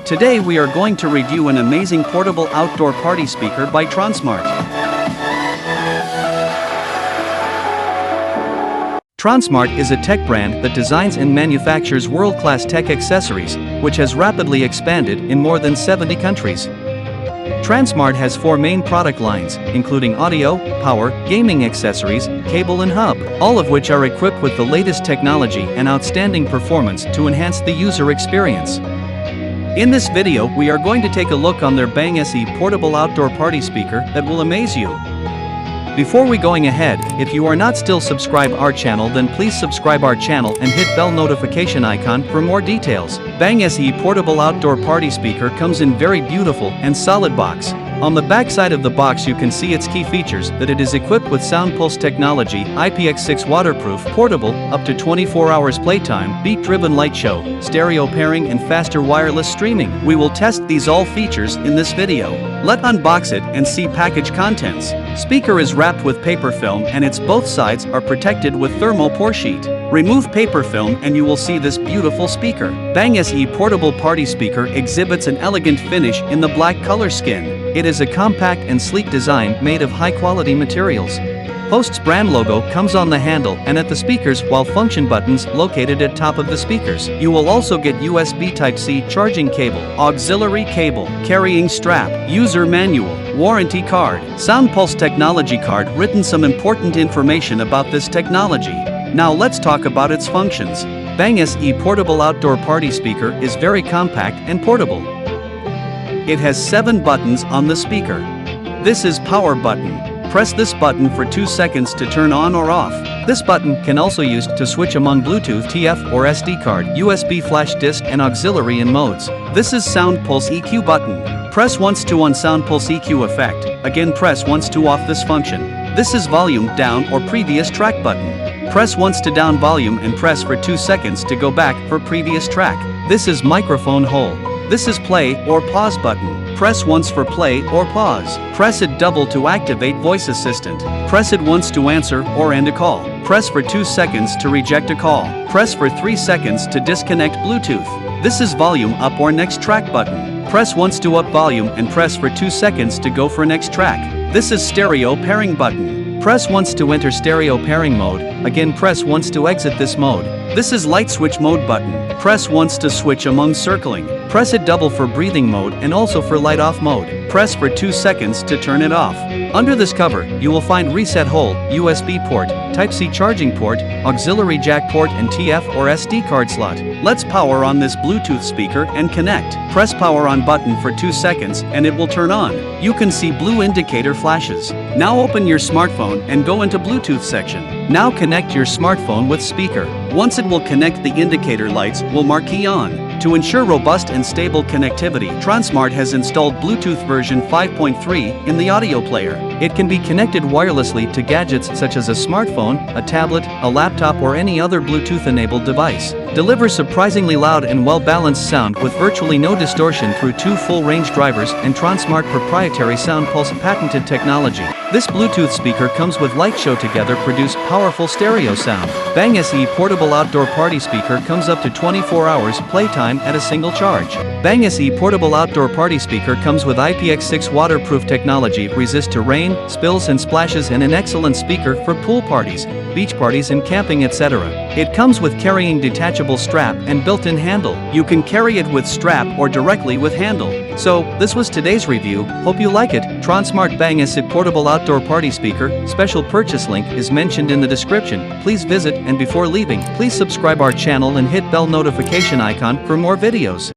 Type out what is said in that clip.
Today we are going to review an amazing portable outdoor party speaker by Tronsmart. Tronsmart is a tech brand that designs and manufactures world-class tech accessories, which has rapidly expanded in more than 70 countries. Tronsmart has 4 main product lines, including audio, power, gaming accessories, cable and hub, all of which are equipped with the latest technology and outstanding performance to enhance the user experience. In this video, we are going to take a look on their Bang SE portable outdoor party speaker that will amaze you. Before we going ahead, if you are not still subscribe our channel, then please subscribe our channel and hit bell notification icon for more details. Bang SE portable outdoor party speaker comes in very beautiful and solid box. On the back side of the box you can see its key features, that it is equipped with sound pulse technology, IPX6 waterproof, portable, up to 24 hours playtime, beat-driven light show, stereo pairing and faster wireless streaming. We will test these all features in this video. Let's unbox it and see package contents. Speaker is wrapped with paper film and its both sides are protected with thermal pour sheet. Remove paper film and you will see this beautiful speaker. Bang SE portable party speaker exhibits an elegant finish in the black color skin. It is a compact and sleek design made of high-quality materials. Host's brand logo comes on the handle and at the speakers, while function buttons located at top of the speakers. You will also get USB Type-C charging cable, auxiliary cable, carrying strap, user manual, warranty card, sound pulse technology card. Written some important information about this technology. Now let's talk about its functions. Bang SE portable outdoor party speaker is very compact and portable. It has 7 buttons on the speaker. This is power button. Press this button for 2 seconds to turn on or off. This button can also used to switch among Bluetooth, TF or SD card, USB flash disk and auxiliary in modes. This is sound pulse EQ button. Press once to on sound pulse EQ effect. Again press once to off this function. This is volume down or previous track button. Press once to down volume and press for 2 seconds to go back for previous track. This is microphone hole. This is play or pause button. Press once for play or pause. Press it double to activate voice assistant. Press it once to answer or end a call. Press for 2 seconds to reject a call. Press for 3 seconds to disconnect Bluetooth. This is volume up or next track button. Press once to up volume and press for 2 seconds to go for next track. This is stereo pairing button. Press once to enter stereo pairing mode. Again press once to exit this mode. This is light switch mode button. Press once to switch among circling. Press it double for breathing mode and also for light off mode. Press for 2 seconds to turn it off. Under this cover, you will find reset hole, USB port, Type-C charging port, auxiliary jack port and TF or SD card slot. Let's power on this Bluetooth speaker and connect. Press power on button for 2 seconds and it will turn on. You can see blue indicator flashes. Now open your smartphone and go into Bluetooth section. Now connect your smartphone with speaker. Once it will connect, the indicator lights will marquee on. To ensure robust and stable connectivity, Tronsmart has installed Bluetooth version 5.3 in the audio player. It can be connected wirelessly to gadgets such as a smartphone, a tablet, a laptop or any other Bluetooth-enabled device. Delivers surprisingly loud and well-balanced sound with virtually no distortion through 2 full-range drivers and Tronsmart proprietary sound pulse patented technology. This Bluetooth speaker comes with light show together produce powerful stereo sound. Bang SE portable outdoor party speaker comes up to 24 hours playtime at a single charge. Bang SE portable outdoor party speaker comes with IPX6 waterproof technology, resist to rain, spills and splashes, and an excellent speaker for pool parties, beach parties and camping etc. It comes with carrying detachable strap and built-in handle. You can carry it with strap or directly with handle. So, this was today's review. Hope you like it. Tronsmart Bang SE portable outdoor party speaker, special purchase link is mentioned in the description. Please visit, and before leaving, please subscribe our channel and hit bell notification icon for more videos.